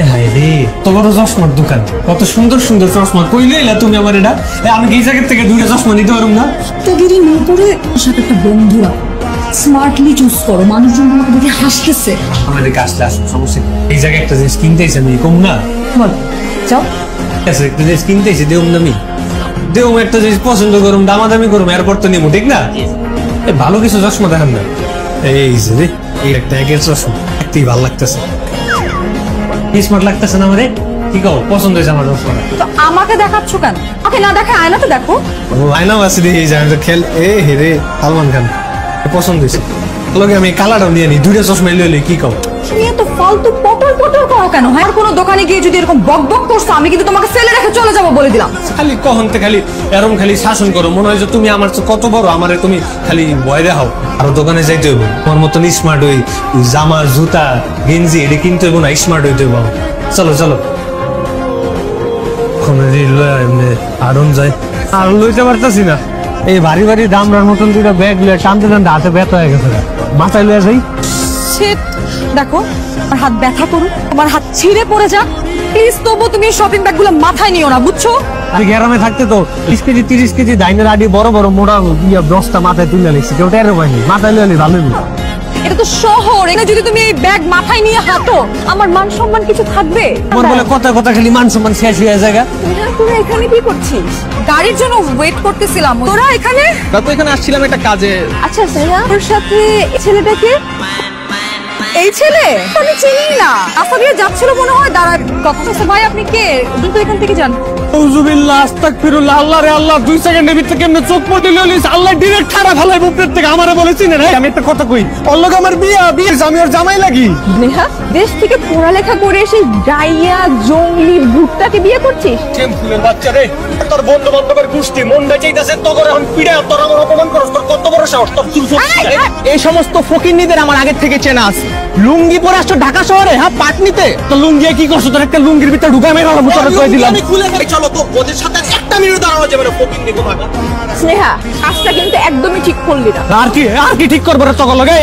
হায় হায় রে, তো বড় চশমার দোকান, কত সুন্দর সুন্দর চশমা। কইলে এলা তুমি আমার এটা, আমি এই জায়গা থেকে দুইটা চশমা নিতে পারবো না? তোগিরি না করে সাথে একটা বন্ধু স্মার্টলি চুজ করো, মানুষজন তোমাকে দেখে হাসতেছে। আমাদের কাজটা আসুন, সমস্যা এই জায়গায় একটা জিনিস কিনতে এসে আমি কম না বল যাও। আচ্ছা, একটা জিনিস কিনতে এসে দেউম না আমি, দেউম একটা জিনিস পছন্দ করুম, দামাদামি করুম, এরপর তো নেবো, ঠিক না? ভালো কিছু চশমা দেখান না। এই যে রে, এই একটা একের চশমা দেখতেই ভালো লাগতেছে, স্মার্ট লাগতেছে না আমারে? কি কও, পছন্দ হয়েছে আমার চশমাটা? তো আমাকে দেখাচ্ছ কেন? আমাকে না দেখে আয়নাতে দেখো। আয়নাও আছে রে, এই যে আমি তো খেল। এ হে রে, সালমান খান পছন্দ হয়েছে। লগে আমি কালারটাও নিয়ে নি, দুইটা চশমা লইলে কি কও? তুমি এত ফালতু পটল পটল করো কেন? হ্যাঁ, আর কোনো দোকানে গিয়ে যদি এরকম বক বক করছো, আমি কিন্তু তোমাকে ফেলে রেখে চলে যাবো বলে দিলাম। খালি কখনতে খালি এরম খালি শাসন করো, মনে হয় যে তুমি আমার চেয়ে কত বড়, আমারে তুমি খালি ভয় দেখাও। আরো দোকানে যাইতে হইব, তোমার মতন স্মার্ট হই, জামা জুতা গেঞ্জি এটা কিনতে হইব না, স্মার্ট হইতে হইব। চলো চলো, আরন যায় আর লইতে পারতাছি না, এই ভারী ভারী দামরার মতন দুইটা ব্যাগ লইয়া টানতে টানতে হাতে ব্যথা হয়ে গেছে, মাথায় লইয়া যাই। দেখো আমার হাত ব্যথা করুক, আমার হাত ছিঁড়ে পড়ে যাক, প্লিজ তবু তুমি শপিং ব্যাগ গুলো মাথায় নিও না, বুঝছো? আর গ্রামে থাকতে তো 20 কেজি 30 কেজি দাইনের আডি বড় বড় মোটা বস্তা মাথায় তুলে নিচ্ছি, কেউ টেরো পাইনি, মাথায় লইলে ভালো। এটা তো শহর, এখানে যদি তুমি এই ব্যাগ মাথায় নিয়ে হাঁটো, আমার মান সম্মান কিছু থাকবে? আমার বলে কথা কথা খালি মান সম্মান শেষ হয়ে যায়। তোরা এখানে কি করছিস? গাড়ির জন্য ওয়েট করতেছিলাম। তোরা এখানে? তো এখানে আসছিলাম একটা কাজে। আচ্ছা সাইয়া, ওর সাথে ছেলেটাকে, এই ছেলে আমি চিনি না, রাস্তা দিয়ে যাচ্ছিল মনে হয়। দাঁড়া, কথা ভাই আপনি কে? কিন্তু এখান থেকে যান। আউযুবিল্লাহ, আস্তাগফিরুল্লাহ। আল্লাহ রে আল্লাহ, 2 সেকেন্ডের ভিতরে কেমনে চোখ পড়ে লইলিস, আল্লাহ ডাইরেক্ট খারাপ ফেলাই বুকের থেকে। আমারে বলেছিস না রে, আমি একটা কথা কই, ওর লগে আমার বিয়ে, আমি ওর জামাই লাগি। নেহা, দেশ থেকে পড়ালেখা করে এসে গাইয়া জঙ্গলি ভুট্টাকে বিয়ে করছিস? ফুলের বাচ্চা রে, তোর বন্ধু বান্ধবের গোষ্ঠী মনটা চাইতাছে তো করে এখন পিড়া, তোর আমার অপমান করছ, তোর কত বড় সাহস, তোর চুল এই সমস্ত ফকিন্নিদের আমার আগের থেকে চেনা আছে। লুঙ্গি পরে আসছো ঢাকা শহরে, হ্যাঁ পাটনিতে। তো লুঙ্গি কি করছ? তোর একটা লুঙ্গির ভিতরে ঢুকাই মেরে আলো মুতারে কই দিলাম। আমি খুলে ফেলি, চলো তো ওদের সাথে একটা মিনিট দাঁড়ানো যাবে না, ফকিন্নি কোথাকার। স্নেহা, কাজটা কিন্তু একদমই ঠিক করলি না। আর কি ঠিক করবো রে তোর লগে?